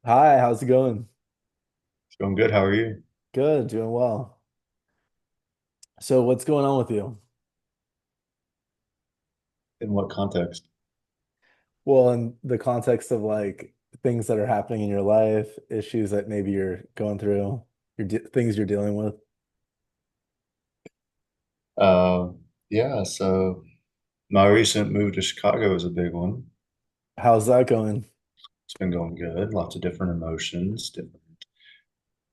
Hi, how's it going? It's going good. How are you? Good, doing well. So what's going on with you? In what context? Well, in the context of like things that are happening in your life, issues that maybe you're going through, things you're dealing with. Uh, yeah, so my recent move to Chicago is a big one. How's that going? It's been going good. Lots of different emotions, different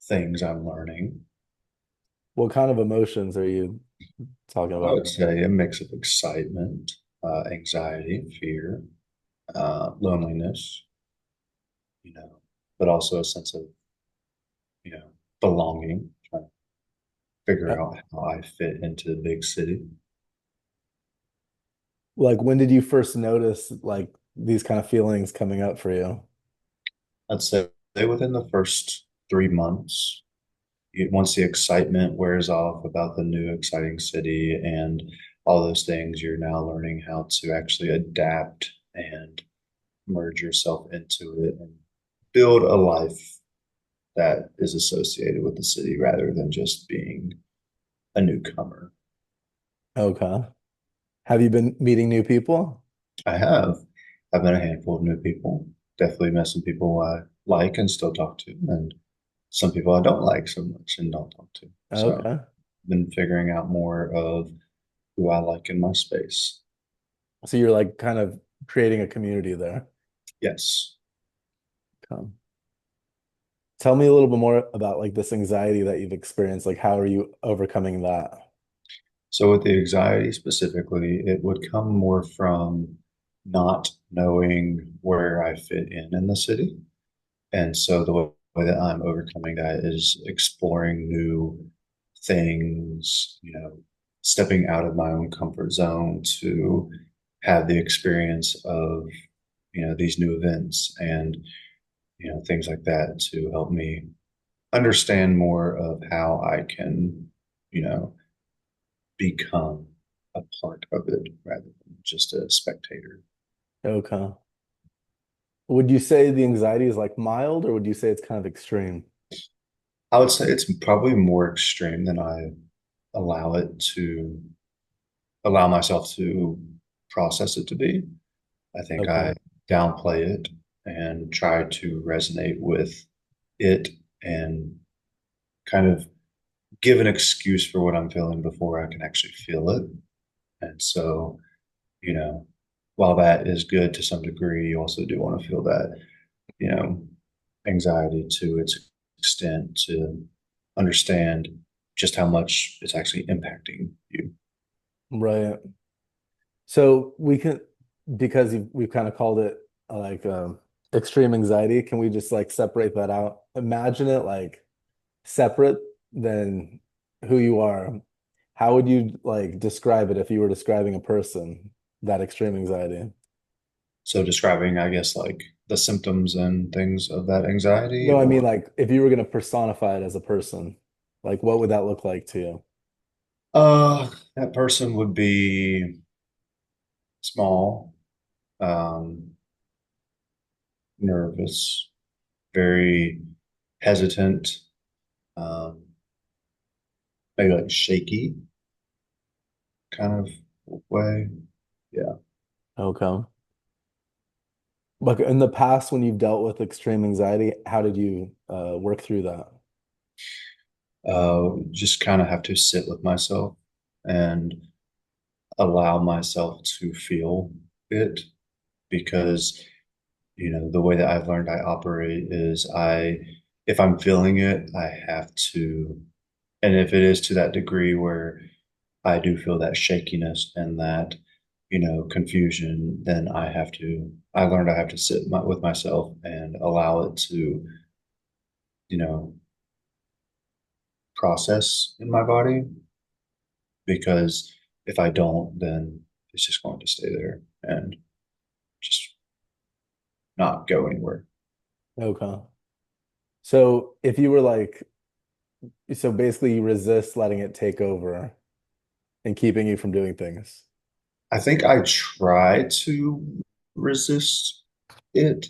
things I'm learning. What kind of emotions are you talking I about? would say a mix of excitement, anxiety, fear, loneliness, but also a sense of, you know, belonging, trying to Uh, figure out how I fit into the big city. Like when did you first notice like these kind of feelings coming up for you? I'd say within the first 3 months, once the excitement wears off about the new exciting city and all those things, you're now learning how to actually adapt and merge yourself into it and build a life that is associated with the city rather than just being a newcomer. Okay. Have you been meeting new people? I have. I've met a handful of new people. Definitely met some people I like and still talk to, and some people I don't like so much and don't talk to. So, Okay. been figuring out more of who I like in my space. So you're like kind of creating a community there. Yes. Okay. Tell me a little bit more about like this anxiety that you've experienced. Like, how are you overcoming that? So with the anxiety specifically, it would come more from not knowing where I fit in the city. And so the way that I'm overcoming that is exploring new things, stepping out of my own comfort zone to have the experience of, these new events and, things like that to help me understand more of how I can, you know, become a part of it rather than just a spectator. Okay. Would you say the anxiety is like mild, or would you say it's kind of extreme? I would say it's probably more extreme than I allow it to allow myself to process it to be. I think Okay. I downplay it and try to resonate with it and kind of give an excuse for what I'm feeling before I can actually feel it. And so, you know, while that is good to some degree, you also do want to feel that, you know, anxiety to its extent to understand just how much it's actually impacting you. Right. So we can, because we've kind of called it like extreme anxiety, can we just like separate that out? Imagine it like separate than who you are. How would you like describe it if you were describing a person, that extreme anxiety? So describing, I guess, like the symptoms and things of that anxiety, No, I mean or like if you were going to personify it as a person, like what would that look like to you? that person would be small, um, nervous, very hesitant, um, maybe like shaky kind of way. Yeah. Okay. Like in the past, when you've dealt with extreme anxiety, how did you work through that? Just kind of have to sit with myself and allow myself to feel it because, the way that I've learned I operate is if I'm feeling it, I have to, and if it is to that degree where I do feel that shakiness and that, confusion, then I learned I have to with myself and allow it to, you know, process in my body because if I don't, then it's just going to stay there and just not go anywhere. Okay. So if you were like, so basically you resist letting it take over and keeping you from doing things. I think I try to resist it,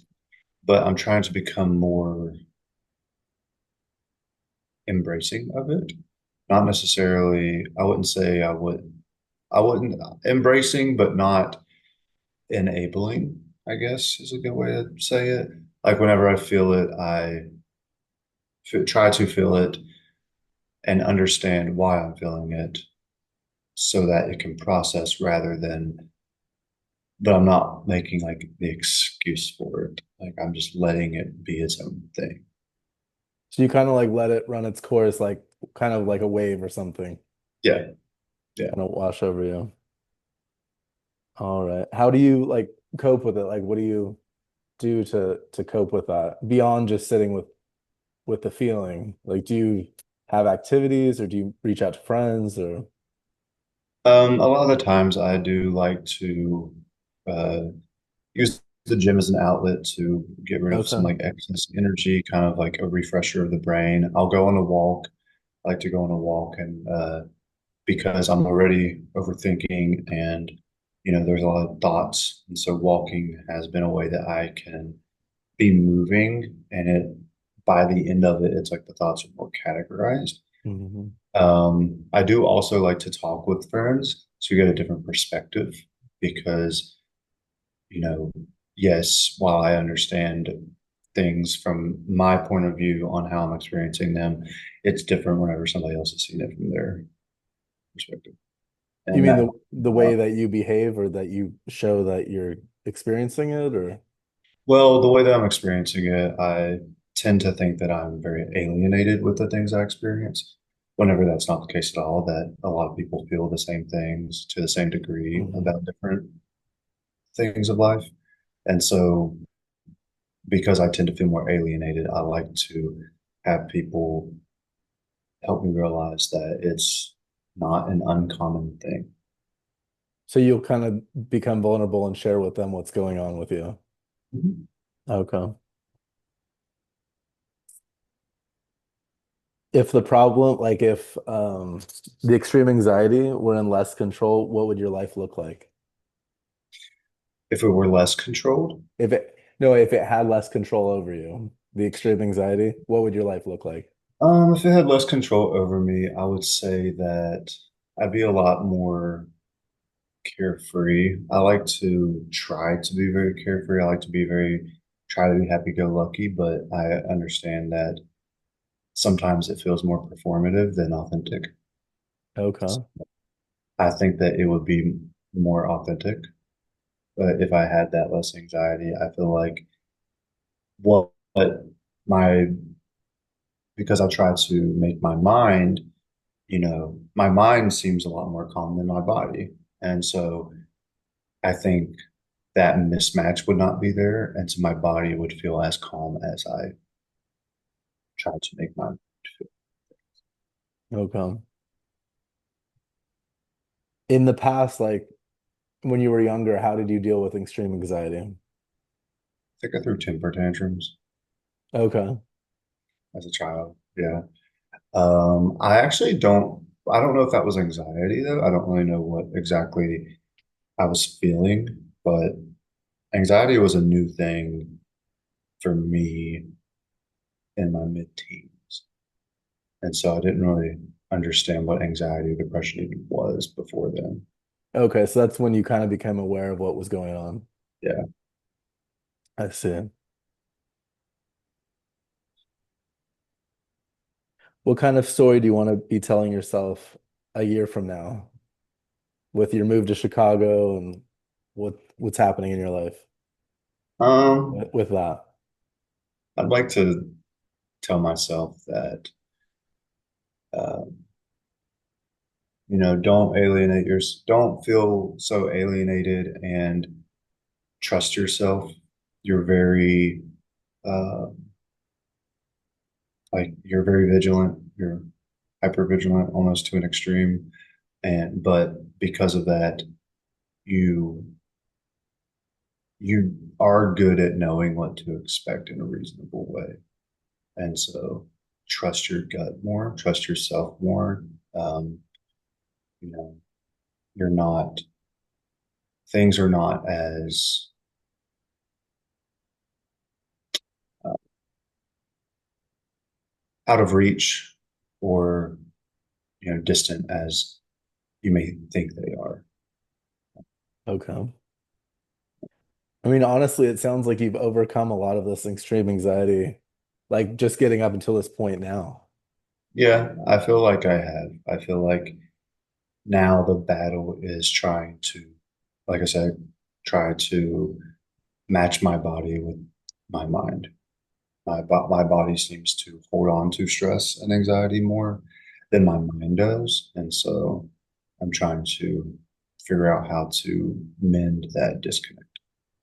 but I'm trying to become more embracing of it. Not necessarily, I wouldn't say I wouldn't embracing, but not enabling, I guess is a good way to say it. Like whenever I feel it, try to feel it and understand why I'm feeling it so that it can process rather than, but I'm not making like the excuse for it. Like I'm just letting it be its own thing. So you kind of like let it run its course, like kind of like a wave or something, Yeah. Yeah. kind of wash over you. All right. How do you like cope with it? Like, what do you do to cope with that beyond just sitting with the feeling? Like, do you have activities or do you reach out to friends or A lot of the times I do like to uh, use the gym as an outlet to get rid of some okay. like excess energy, kind of like a refresher of the brain. I'll go on a walk. I like to go on a walk and because I'm already overthinking and there's a lot of thoughts. And so walking has been a way that I can be moving and it by the end of it, it's like the thoughts are more categorized. Mhm. I do also like to talk with friends to get a different perspective because, you know, yes, while I understand things from my point of view on how I'm experiencing them, it's different whenever somebody else has seen it from their perspective. You And mean that, the way that you behave or that you show that you're experiencing it or well, the way that I'm experiencing it, I tend to think that I'm very alienated with the things I experience. Whenever that's not the case at all, that a lot of people feel the same things to the same degree Mhm. about different things of life. And so, because I tend to feel more alienated, I like to have people help me realize that it's not an uncommon thing. So you'll kind of become vulnerable and share with them what's going on with you. Mhm. Okay. If the problem, like if the extreme anxiety were in less control, what would your life look like? If it were less controlled, If it, no, if it had less control over you, the extreme anxiety, what would your life look like? if it had less control over me, I would say that I'd be a lot more carefree. I like to try to be very carefree. I like to be try to be happy-go-lucky, but I understand that sometimes it feels more performative than authentic. Okay. I think that it would be more authentic, but if I had that less anxiety, I feel like what my because I try to make my mind, my mind seems a lot more calm than my body. And so I think that mismatch would not be there. And so my body would feel as calm as I try to make my mind feel. Okay. In the past, like when you were younger, how did you deal with extreme anxiety? I think I threw temper tantrums Okay. as a child. Yeah. I don't know if that was anxiety though. I don't really know what exactly I was feeling, but anxiety was a new thing for me in my mid-teens. And so I didn't really understand what anxiety or depression even was before then. Okay, so that's when you kind of became aware of what was going on. Yeah. I see. What kind of story do you want to be telling yourself a year from now with your move to Chicago and what's happening in your life with that? I'd like to tell myself that, um, don't feel so alienated and trust yourself. You're very, uh, you're very vigilant. You're hyper vigilant almost to an extreme. But because of that, you, you are good at knowing what to expect in a reasonable way. And so trust your gut more, trust yourself more. Um, you know, you're not, things are not as out of reach or, distant as you may think they are. Okay. I mean, honestly, it sounds like you've overcome a lot of this extreme anxiety, like just getting up until this point now. Yeah, I feel like I have. I feel like now the battle is trying to, like I said, try to match my body with my mind. My body seems to hold on to stress and anxiety more than my mind does, and so I'm trying to figure out how to mend that disconnect.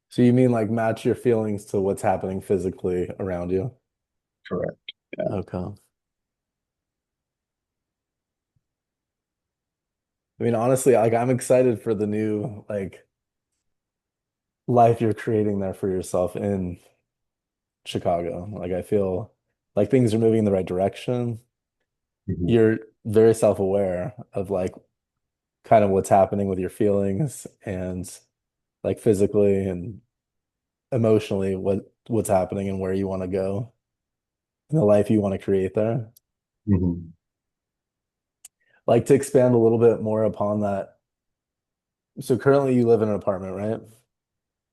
So you mean like match your feelings to what's happening physically around you? Correct. Yeah. Okay. I mean, honestly, like I'm excited for the new like life you're creating there for yourself in Chicago. Like I feel like things are moving in the right direction. Mhm. You're very self-aware of like kind of what's happening with your feelings and like physically and emotionally what's happening and where you want to go and the life you want to create there. Mhm. Like to expand a little bit more upon that. So currently you live in an apartment, right?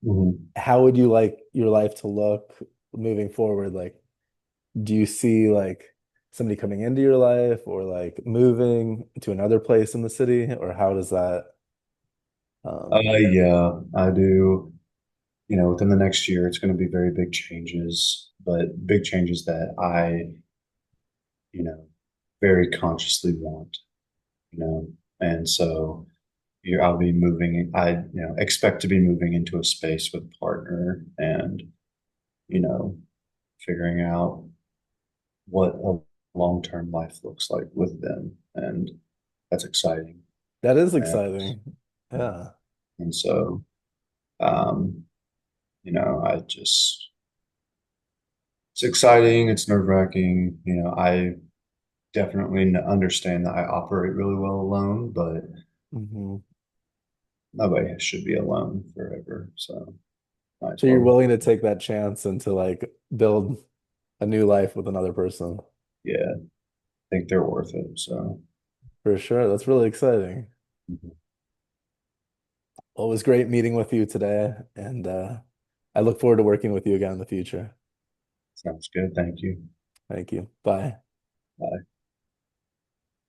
Mhm. How would you like your life to look moving forward? Like, do you see like somebody coming into your life or like moving to another place in the city, or how does that Yeah, I do. Within the next year, it's going to be very big changes, but big changes that I, you know, very consciously want, you know, and so I'll be moving. I, expect to be moving into a space with a partner and, you know, figuring out what a long-term life looks like with them. And that's exciting. that is And, exciting. Yeah. and so, um, I just, it's exciting. It's nerve-wracking. I definitely understand that I operate really well alone, but Hmm. nobody should be alone forever. So might as So you're well. willing to take that chance and to like build a new life with another person. Yeah, I think they're worth it. So For sure. That's really exciting. mhm. Well, it was great meeting with you today, and I look forward to working with you again in the future. Sounds good. Thank you. Thank you. Bye. Bye.